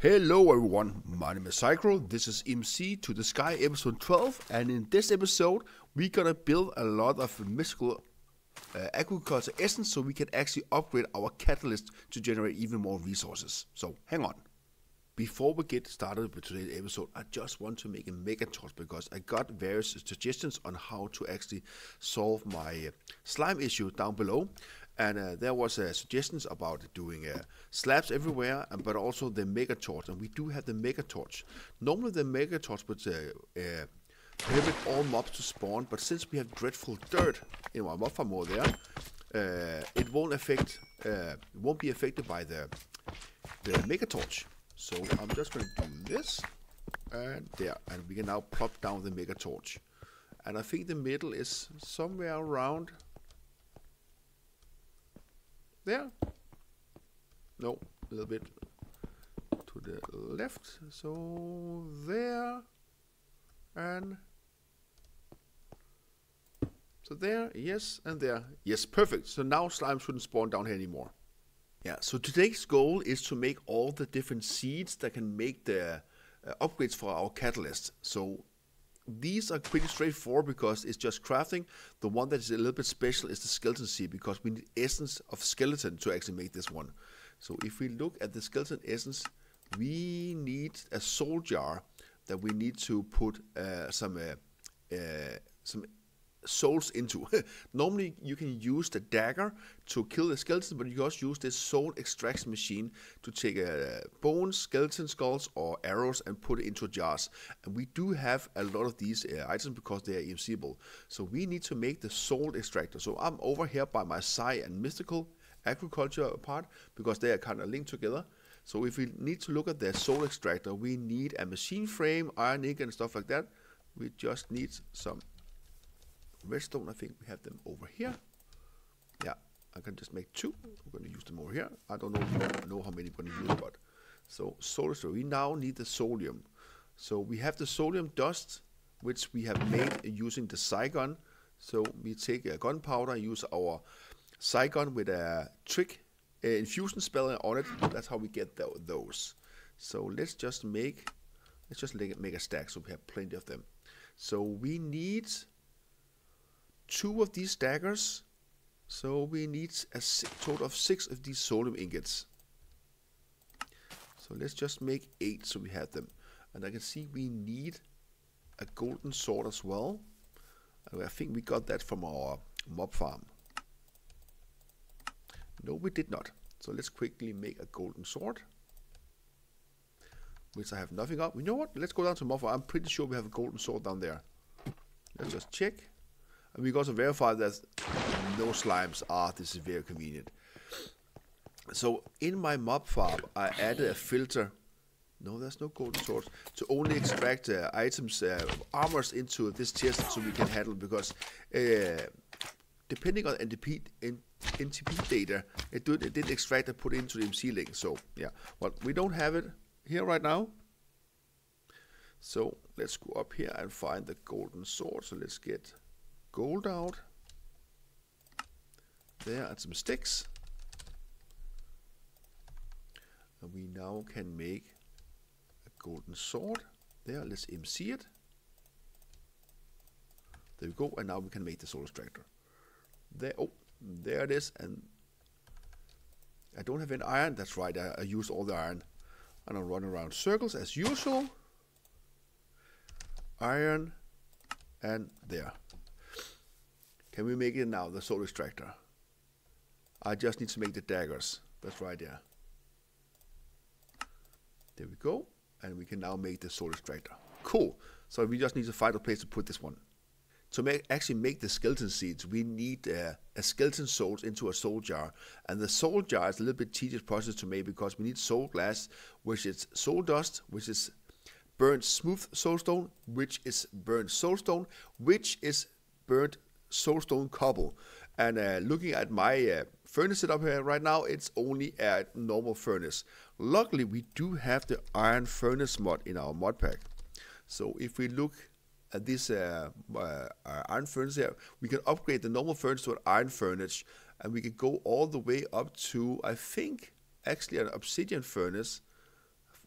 Hello everyone, my name is Psycho, this is MC to the Sky episode 12, and in this episode we're gonna build a lot of mystical agriculture essence so we can actually upgrade our catalyst to generate even more resources. So hang on. Before we get started with today's episode, I just want to make a mega torch because I got various suggestions on how to actually solve my slime issue down below. And there was suggestions about doing slabs everywhere, but also the mega torch. And we do have the mega torch. Normally the mega torch would prohibit all mobs to spawn, but since we have dreadful dirt in our mob farm over there, it won't be affected by the mega torch. So I'm just going to do this, and there, and we can now plop down the mega torch. And I think the middle is somewhere around there. No, a little bit to the left. So there, and so there, yes, and there. Yes, perfect. So now slime shouldn't spawn down here anymore. Yeah, so today's goal is to make all the different seeds that can make the upgrades for our catalyst. So these are pretty straightforward because it's just crafting. The one that is a little bit special is the skeleton seed because we need essence of skeleton to actually make this one. So if we look at the skeleton essence, we need a soul jar that we need to put some souls into. Normally you can use the dagger to kill the skeleton, but you can also use this soul extraction machine to take bones, skeleton skulls or arrows and put it into jars. And we do have a lot of these items because they are EMCable. So we need to make the soul extractor. So I'm over here by my Psi and mystical agriculture part because they are kind of linked together. So if we need to look at the soul extractor, we need a machine frame, iron ink and stuff like that. We just need some redstone. I think we have them over here. Yeah, I can just make two. We're going to use them over here. I don't know how many we're going to use, but so solar. So we now need the solium. So we have the solium dust, which we have made using the Zygon. So we take a gunpowder, use our Zygon with a trick infusion spell on it. That's how we get those. So let's just make a stack so we have plenty of them. So we need 2 of these daggers, so we need a total of 6 of these solium ingots. So let's just make 8 so we have them. And I can see we need a golden sword as well. And I think we got that from our mob farm. No, we did not. So let's quickly make a golden sword, which I have nothing of. You know what? Let's go down to mob farm. I'm pretty sure we have a golden sword down there. Let's just check. And we also verify that no slimes are. This is very convenient. So in my mob farm, I added a filter. No, there's no golden swords. To only extract items, armors into this chest so we can handle. Because depending on NTP data, it didn't extract and put into the MC link. So yeah, well, we don't have it here right now. So let's go up here and find the golden sword. So let's get gold out there and some sticks, and we now can make a golden sword there. Let's MC it. There we go, and now we can make the soul extractor there. Oh, there it is. And I don't have any iron. That's right, I used all the iron, and I'll run around circles as usual. Iron, and there. Can we make it now, the soul extractor? I just need to make the daggers. That's right there. There we go. And we can now make the soul extractor. Cool. So we just need to find a place to put this one. To actually make the skeleton seeds, we need a skeleton souls into a soul jar. And the soul jar is a little bit tedious process to make because we need soul glass, which is soul dust, which is burnt smooth soulstone, which is burnt soulstone, which is burnt soulstone cobble. And looking at my furnace setup here right now, it's only a normal furnace. Luckily we do have the iron furnace mod in our mod pack. So if we look at this iron furnace here, we can upgrade the normal furnace to an iron furnace, and we can go all the way up to, I think, actually an obsidian furnace.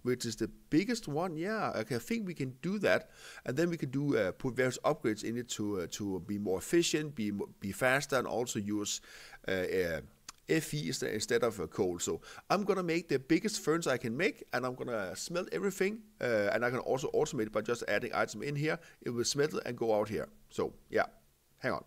which is the biggest one. Yeah, okay, I think we can do that, and then we can do put various upgrades in it to be more efficient, be faster, and also use Fe instead of coal. So I'm gonna make the biggest furnace I can make, and I'm gonna smelt everything, and I can also automate it by just adding items in here. It will smelt it and go out here. So yeah, hang on.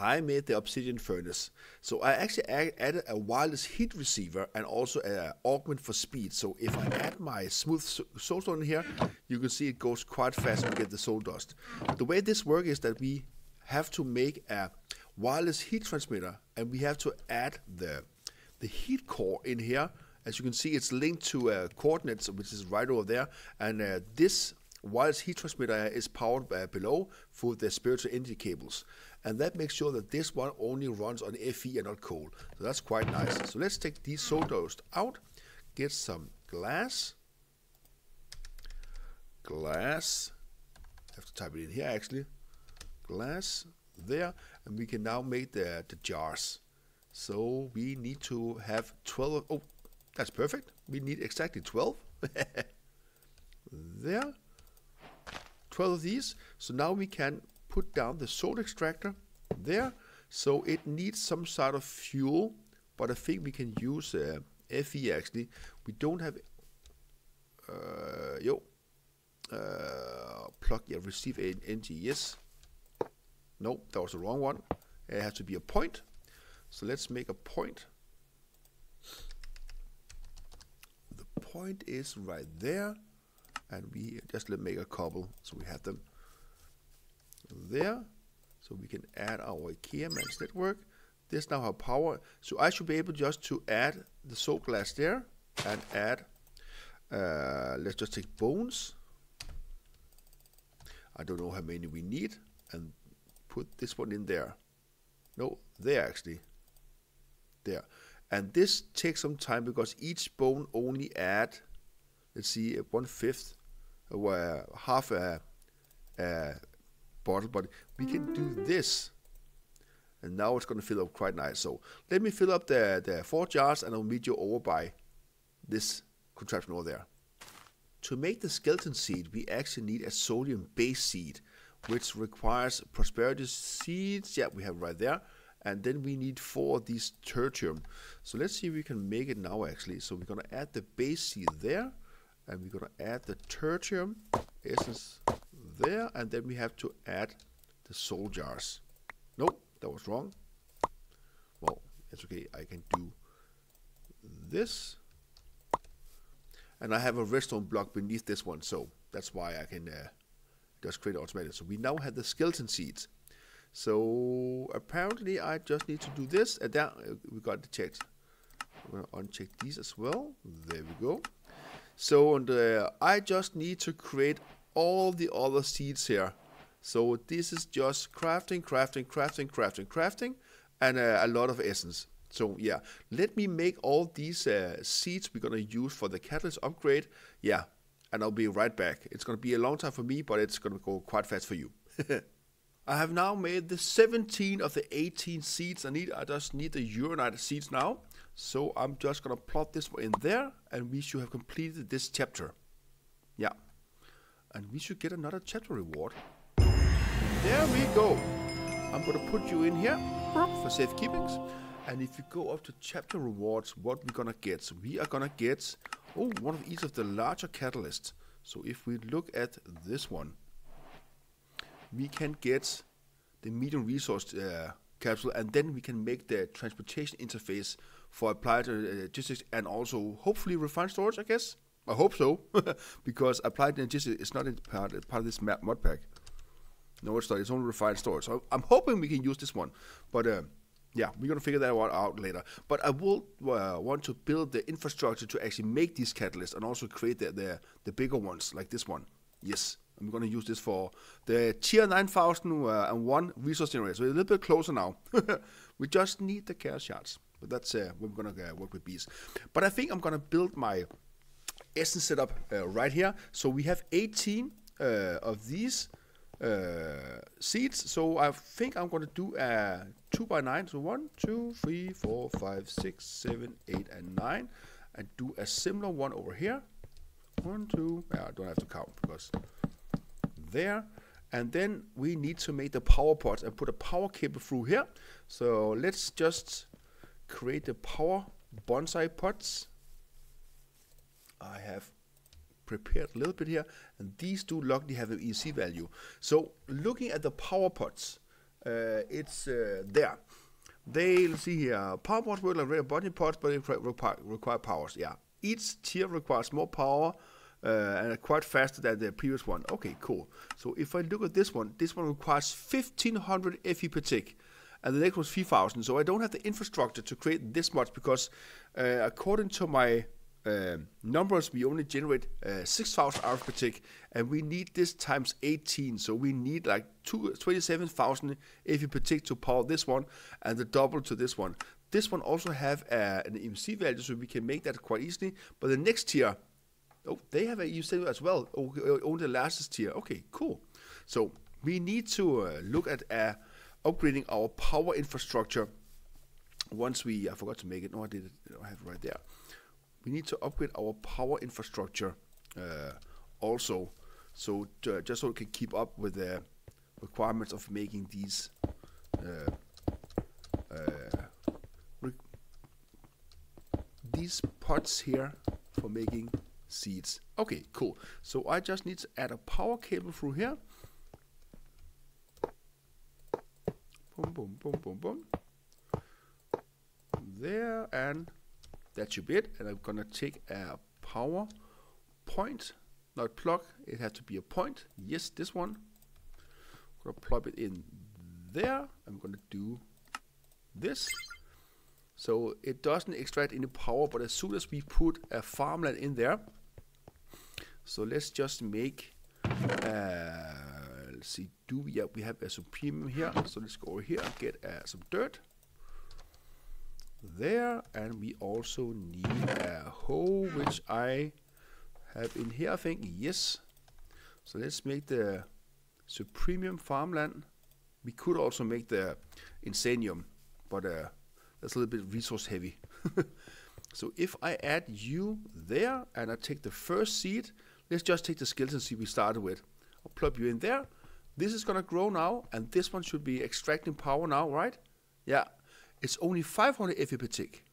I made the obsidian furnace. So I actually added a wireless heat receiver and also an augment for speed. So if I add my smooth soulstone in here, you can see it goes quite fast when we get the soul dust. The way this works is that we have to make a wireless heat transmitter, and we have to add the heat core in here. As you can see, it's linked to coordinates, which is right over there, and this wireless heat transmitter is powered below for the spiritual energy cables, and that makes sure that this one only runs on Fe and not coal. So that's quite nice. So let's take these soul dust out, get some glass. I have to type it in here actually. Glass there, and we can now make the jars. So we need to have 12. Oh, that's perfect. We need exactly 12. There. 12 of these. So now we can put down the soul extractor there. So it needs some sort of fuel, but I think we can use Fe actually. We don't have plug, yeah, receive energy, yes. No, that was the wrong one. It has to be a point. So let's make a point. The point is right there, and we just make a couple so we have them there. So we can add our IKEA Man's network. This now have power, so I should be able just to add the soul glass there and add. Let's just take bones. I don't know how many we need, and put this one in there. No, there actually. There. And this takes some time because each bone only add, let's see, 1/5, half a bottle, but we can do this. And now it's going to fill up quite nice. So let me fill up the 4 jars, and I'll meet you over by this contraption over there. To make the skeleton seed, we actually need a sodium base seed, which requires prosperity seeds. Yeah, we have right there. And then we need 4 of these tertium. So let's see if we can make it now actually. So we're going to add the base seed there, and we're going to add the tertium essence there, and then we have to add the soul jars. Nope, that was wrong. Well, it's okay. I can do this. And I have a redstone block beneath this one, so that's why I can just create it automatically. So we now have the skeleton seeds. So apparently I just need to do this, and there we got the checks. I'm gonna uncheck these as well. There we go. So I just need to create all the other seeds here. So this is just crafting, and a lot of essence. So yeah, let me make all these seeds we're gonna use for the catalyst upgrade. Yeah, and I'll be right back. It's gonna be a long time for me, but it's gonna go quite fast for you. I have now made the 17 of the 18 seeds I need. I just need the uranite seeds now. So I'm just gonna plot this in there, and we should have completed this chapter. Yeah, and we should get another chapter reward. There we go. I'm gonna put you in here for safekeepings. And if you go up to chapter rewards, what we're gonna get? So we are gonna get one of each of the larger catalysts. So if we look at this one, we can get the medium resource capsule, and then we can make the transportation interface for applied logistics and also hopefully refined storage, I guess. I hope so, because applied logistics is not part of this mod pack. No, it's not. It's only refined storage. So I'm hoping we can use this one, but yeah, we're gonna figure that one out later. But I will want to build the infrastructure to actually make these catalysts and also create the bigger ones like this one. Yes, I'm gonna use this for the tier 9001 resource generator. So we're a little bit closer now. We just need the chaos shards, but that's we're gonna work with bees. But I think I'm gonna build my essence setup right here. So we have 18 of these seeds. So I think I'm going to do a 2 by 9. So 1, 2, 3, 4, 5, 6, 7, 8, and 9. and do a similar one over here. 1, 2, yeah, I don't have to count because there. And then we need to make the power pods and put a power cable through here. So let's just create the power bonsai pods. I have prepared a little bit here, and these do luckily have an EC value. So looking at the power pods, it's there. Let's see here, power pods work like regular body pods, but they require powers. Yeah, each tier requires more power and are quite faster than the previous one. Okay, cool. So if I look at this one requires 1500 FE per tick, and the next was 3000. So I don't have the infrastructure to create this much because according to my numbers, we only generate 6000 hours per tick, and we need this times 18. So we need like 27,000 FE per tick to power this one, and the double to this one. This one also have an EMC value, so we can make that quite easily. But the next tier, oh, they have a EMC as well. Only the last tier. Okay, cool. So we need to look at upgrading our power infrastructure. Once I forgot to make it. No, I did it. I have it right there. We need to upgrade our power infrastructure also, so just so it can keep up with the requirements of making these pots here for making seeds. Okay, cool. So I just need to add a power cable through here. Boom, boom, boom, boom, boom. There, and that should be it. And I'm gonna take a power point, not plug. It has to be a point. Yes, this one. I'm gonna plug it in there. I'm gonna do this. So it doesn't extract any power, but as soon as we put a farmland in there, so let's just make. Let's see. We have some premium here. So let's go over here and get some dirt. There, and we also need a hoe, which I have in here, I think. Yes. So let's make the premium farmland. We could also make the Insanium, but that's a little bit resource heavy. So if I add you there and I take the first seed, let's just take the skeleton seed we started with. I'll plug you in there. This is gonna grow now, and this one should be extracting power now, right? Yeah. It's only 500 FE per tick.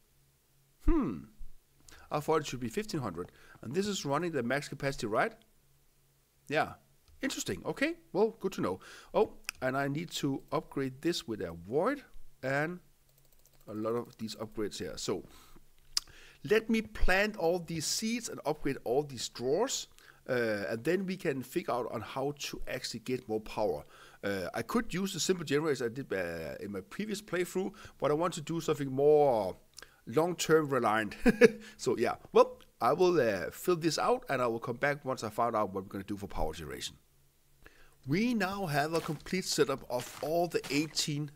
I thought it should be 1500. And this is running the max capacity, right? Yeah. Interesting. Okay. Well, good to know. Oh, and I need to upgrade this with a void and a lot of these upgrades here. So let me plant all these seeds and upgrade all these drawers. And then we can figure out on how to actually get more power. I could use the simple generators I did in my previous playthrough, but I want to do something more long-term reliant. So yeah, well, I will fill this out and I will come back once I found out what we're going to do for power generation. We now have a complete setup of all the 18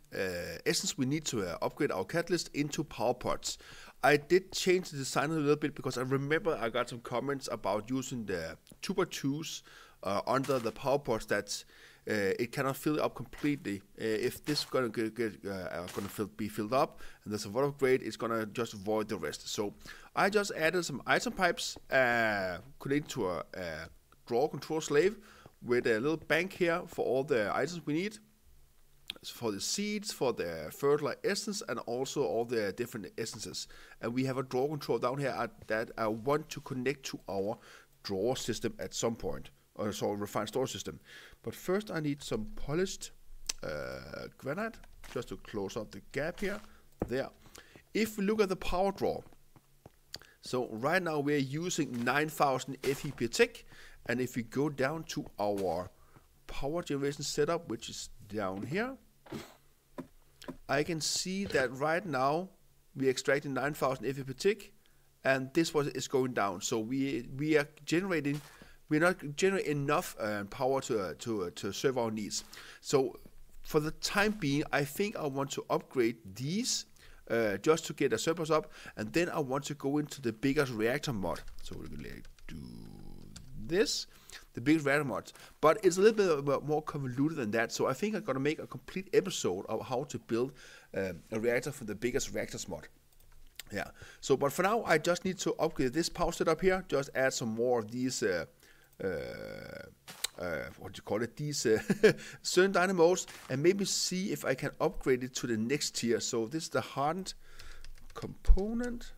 essence we need to upgrade our catalyst into power pods. I did change the design a little bit because I remember I got some comments about using the 2x2s under the power pods that it cannot fill up completely. If this is going to be filled up and there's a water upgrade, it's going to just void the rest. So I just added some item pipes connected to a draw control slave with a little bank here for all the items we need. For the seeds, for the fertilizer essence, and also all the different essences. And we have a draw control down here that I want to connect to our drawer system at some point, or so refined storage system. But first I need some polished granite, just to close up the gap here. There. If we look at the power draw, so right now we're using 9000 FE per tick, and if we go down to our power generation setup, which is down here, I can see that right now we're extracting 9000 FE per tick, and this is going down. So we're not generating enough power to serve our needs. So for the time being, I think I want to upgrade these just to get a surplus up, and then I want to go into the biggest reactor mod. So we're going to do this. The big reactor mods, but it's a little bit more convoluted than that. So I think I'm gonna make a complete episode of how to build a reactor for the biggest reactors mod. Yeah. So, but for now, I just need to upgrade this power setup here. Just add some more of these, what do you call it? These certain dynamos, and maybe see if I can upgrade it to the next tier. So this is the hardened component.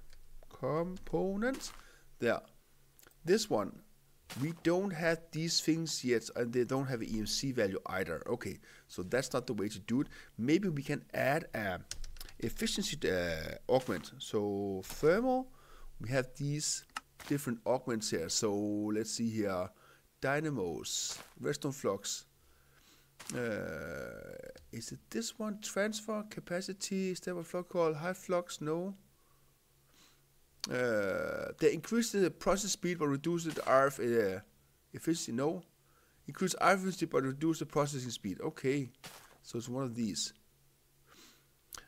There. This one, we don't have these things yet, and they don't have an EMC value either. Okay, so that's not the way to do it. Maybe we can add a efficiency augment. So thermal, we have these different augments here. So let's see here, dynamos, redstone flux. Is it this one? Transfer capacity, stable flux called high flux? No. They increase the process speed but reduce the RF efficiency. No. Increase RF efficiency but reduce the processing speed. Okay. So it's one of these.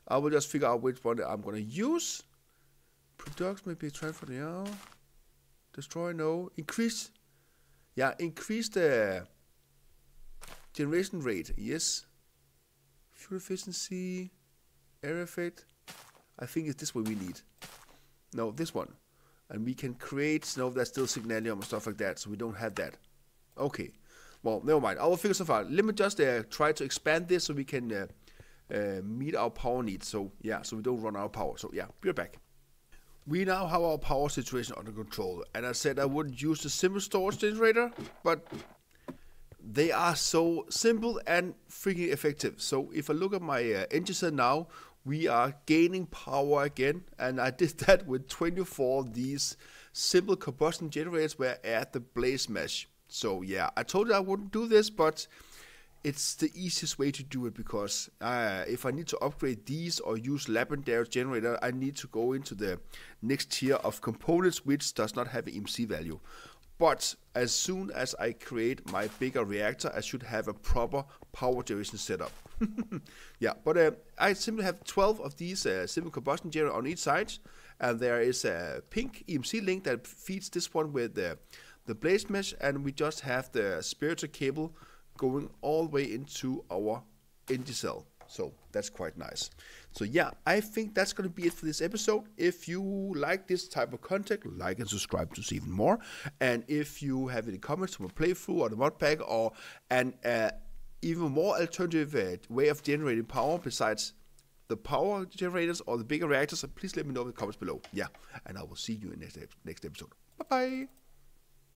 I will just figure out which one I'm going to use. Products may be transferred. Yeah. Destroy. No. Increase. Yeah. Increase the generation rate. Yes. Fuel efficiency. Air effect. I think it's this one we need. No, this one. And we can create, no, that's still Signalium and stuff like that, so we don't have that. Okay. Well, never mind. I will figure something out. Let me just try to expand this so we can meet our power needs. So, yeah, so we don't run out of power. So, yeah, be right back. We now have our power situation under control. And I said I wouldn't use the simple storage generator, but they are so simple and freaking effective. So, if I look at my engine set now, we are gaining power again, and I did that with 24 of these simple combustion generators where I add the blaze mesh. So yeah, I told you I wouldn't do this, but it's the easiest way to do it, because if I need to upgrade these or use Lapidary generator, I need to go into the next tier of components which does not have an EMC value. But as soon as I create my bigger reactor, I should have a proper power generation setup. Yeah, but I simply have 12 of these simple combustion generators on each side, and there is a pink EMC link that feeds this one with the blaze mesh, and we just have the spiritual cable going all the way into our engine cell. So that's quite nice. So yeah, I think that's going to be it for this episode. If you like this type of content, like and subscribe to see even more. And if you have any comments from a playthrough or the mod pack, or an even more alternative way of generating power besides the power generators or the bigger reactors, please let me know in the comments below. Yeah, and I will see you in next episode. Bye bye.